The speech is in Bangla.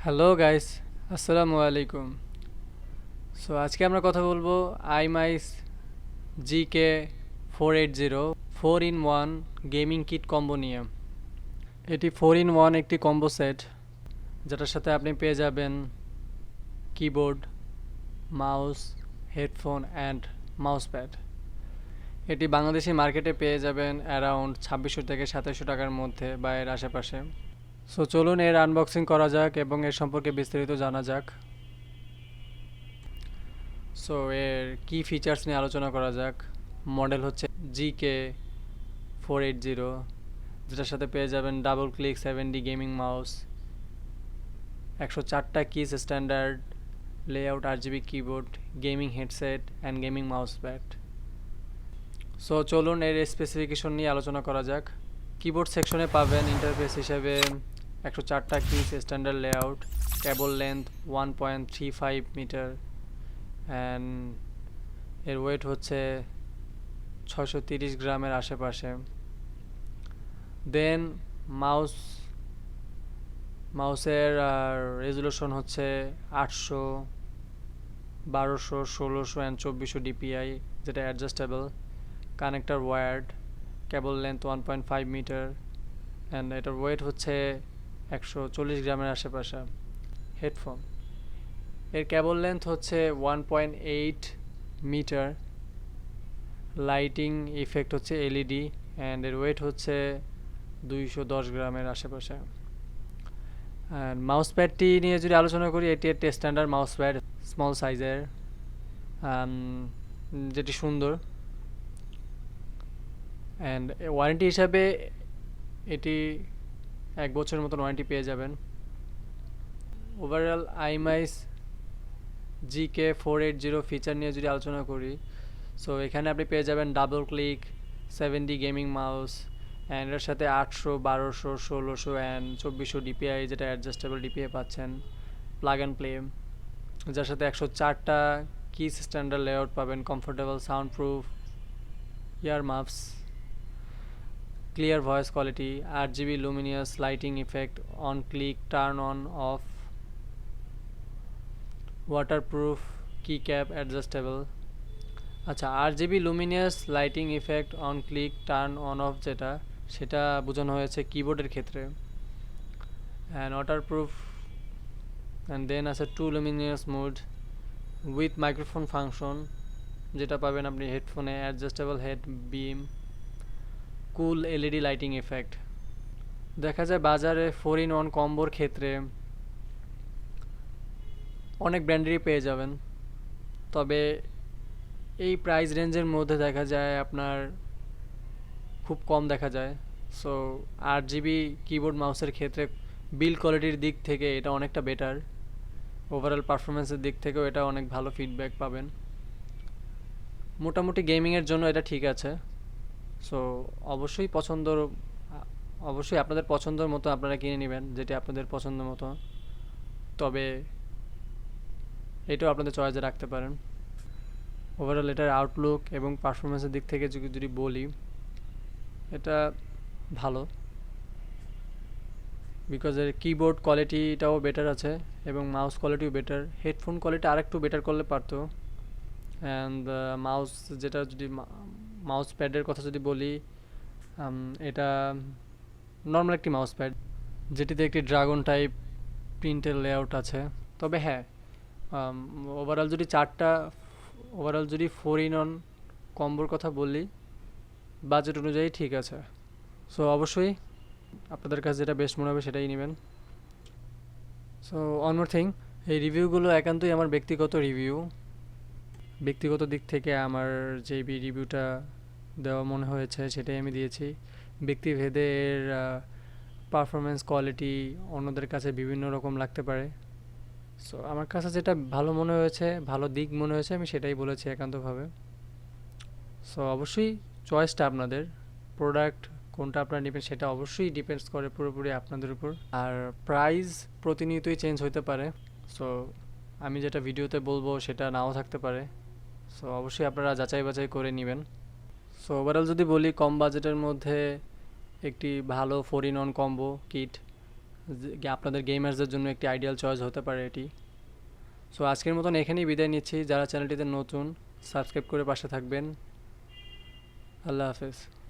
হ্যালো গাইস, আসসালামু আলাইকুম। সো আজকে আমরা কথা বলবো iMICE GK-480 4-in-1 gaming kit combo নিয়ে। এটি 4-in-1 একটি কম্বো সেট, যেটার সাথে আপনি পেয়ে যাবেন keyboard, mouse, headphone and mousepad. এটি বাংলাদেশি মার্কেটে পেয়ে যাবেন অ্যারাউন্ড 2600 থেকে 2700 টাকার মধ্যে বা এর আশেপাশে। সো চলুন এর আনবক্সিং করা যাক এবং এর সম্পর্কে বিস্তারিত জানা যাক। সো এর কি ফিচার্স নিয়ে আলোচনা করা যাক। মডেল হচ্ছে GK-480, যেটার সাথে পেয়ে যাবেন double click 7D gaming mouse, 104টা keys standard layout RGB keyboard, gaming headset and gaming mouse pad. So চলুন এর স্পেসিফিকেশন নিয়ে আলোচনা করা যাক। কিবোর্ড সেকশনে পাবেন ইন্টারফেস হিসেবে 104টা keys standard layout, cable length 1.35 metre and এর ওয়েট হচ্ছে 630 গ্রামের আশেপাশে। দেন মাউসের রেজুলেশন হচ্ছে 800, 1200, 1600 অ্যান্ড 2400 DPI, যেটা adjustable. Connector wired, cable length 1.5 meter and এটার ওয়েট হচ্ছে 140 গ্রামের আশেপাশে। হেডফোন, এর কেবল লেন্থ হচ্ছে 1.8 মিটার, লাইটিং ইফেক্ট হচ্ছে LED অ্যান্ড এর ওয়েট হচ্ছে 210 গ্রামের আশেপাশে। আর মাউস প্যাডটি নিয়ে যদি আলোচনা করি, এটি একটি স্ট্যান্ডার্ড মাউস প্যাড, স্মল সাইজের, যেটি সুন্দর। অ্যান্ড ওয়ারেন্টি হিসাবে এটি 1 বছরের মতন ওয়ারেন্টি পেয়ে যাবেন। ওভারঅল iMICE GK-480 ফিচার নিয়ে যদি আলোচনা করি, সো এখানে আপনি পেয়ে যাবেন double click 7D gaming mouse and এর সাথে 800, 1200, 1600 অ্যান্ড 2400 DPI, যেটা অ্যাডজাস্টেবল DPI পাচ্ছেন। প্লাগ অ্যান্ড প্লে, যার সাথে 104টা কিস স্ট্যান্ডার্ড লেআউট পাবেন, comfortable sound proof year মাফস, clear voice quality, RGB Luminous lighting effect, on click turn on of, waterproof কি ক্যাপ অ্যাডজাস্টেবল। আচ্ছা, RGB Luminous lighting effect on click turn on of সেটা বোঝানো হয়েছে কিবোর্ডের ক্ষেত্রে। অ্যান্ড ওয়াটারপ্রুফ অ্যান্ড দেন আছে two luminous mode with microphone function, যেটা পাবেন আপনি হেডফোনে। Adjustable head beam, cool LED lighting effect. দেখা যায় বাজারে 4-in-1 কম্বোর ক্ষেত্রে অনেক ব্র্যান্ডেরই পেয়ে যাবেন, তবে এই প্রাইস রেঞ্জের মধ্যে দেখা যায় আপনার খুব কম দেখা যায়। সো RGB কিবোর্ড মাউসের ক্ষেত্রে বিল্ড কোয়ালিটির দিক থেকে এটা অনেকটা বেটার, ওভারঅল পারফরমেন্সের দিক থেকেও এটা অনেক ভালো ফিডব্যাক পাবেন। মোটামুটি গেমিংয়ের জন্য এটা ঠিক আছে। সো অবশ্যই আপনাদের পছন্দের মতো আপনারা কিনে নেবেন, যেটি আপনাদের পছন্দ মতো, তবে এটাও আপনাদের চয়েসে রাখতে পারেন। ওভারঅল এটার আউটলুক এবং পারফরমেন্সের দিক থেকে যদি বলি, এটা ভালো, বিকজ এর কিবোর্ড কোয়ালিটিটাও বেটার আছে এবং মাউস কোয়ালিটিও বেটার। হেডফোন কোয়ালিটি আরেকটু বেটার করলে পারতো। অ্যান্ড মাউস, যেটা যদি মাউস প্যাডের কথা যদি বলি, এটা নর্মাল একটি মাউস প্যাড, যেটিতে একটি ড্রাগন টাইপ প্রিন্টের লেআউট আছে। তবে হ্যাঁ, ওভারঅল যদি 4-in-1 কম্বোর কথা বলি, বাজেট অনুযায়ী ঠিক আছে। সো অবশ্যই আপনাদের কাছে যেটা বেস্ট মনে হবে সেটাই নেবেন। সো ওয়ান মোর থিং, এই রিভিউগুলো একান্তই আমার ব্যক্তিগত রিভিউ। ব্যক্তিগত দিক থেকে আমার যে রিভিউটা দেওয়া মনে হয়েছে সেটাই আমি দিয়েছি। ব্যক্তিভেদে এর পারফরমেন্স কোয়ালিটি অন্যদের কাছে বিভিন্ন রকম লাগতে পারে। সো আমার কাছে যেটা ভালো মনে হয়েছে, ভালো দিক মনে হয়েছে, আমি সেটাই বলেছি একান্তভাবে। সো অবশ্যই চয়েসটা আপনাদের, প্রোডাক্ট কোনটা আপনারা নেবেন সেটা অবশ্যই ডিপেন্ডস করে পুরোপুরি আপনাদের উপর। আর প্রাইস প্রতিনিয়তই চেঞ্জ হতে পারে, সো আমি যেটা ভিডিওতে বলবো সেটা নাও থাকতে পারে। সো অবশ্যই আপনারা যাচাই বাছাই করে নেবেন। সো ওভারঅল যদি বলি, কম বাজেটের মধ্যে একটি ভালো 4-in-1 কম্বো কিট আপনাদের গেমার্সদের জন্য একটি আইডিয়াল চয়েস হতে পারে এটি। সো আজকের মতন এখানেই বিদায় নিচ্ছি। যারা চ্যানেলটিতে নতুন, সাবস্ক্রাইব করে পাশে থাকবেন। আল্লাহ হাফেজ।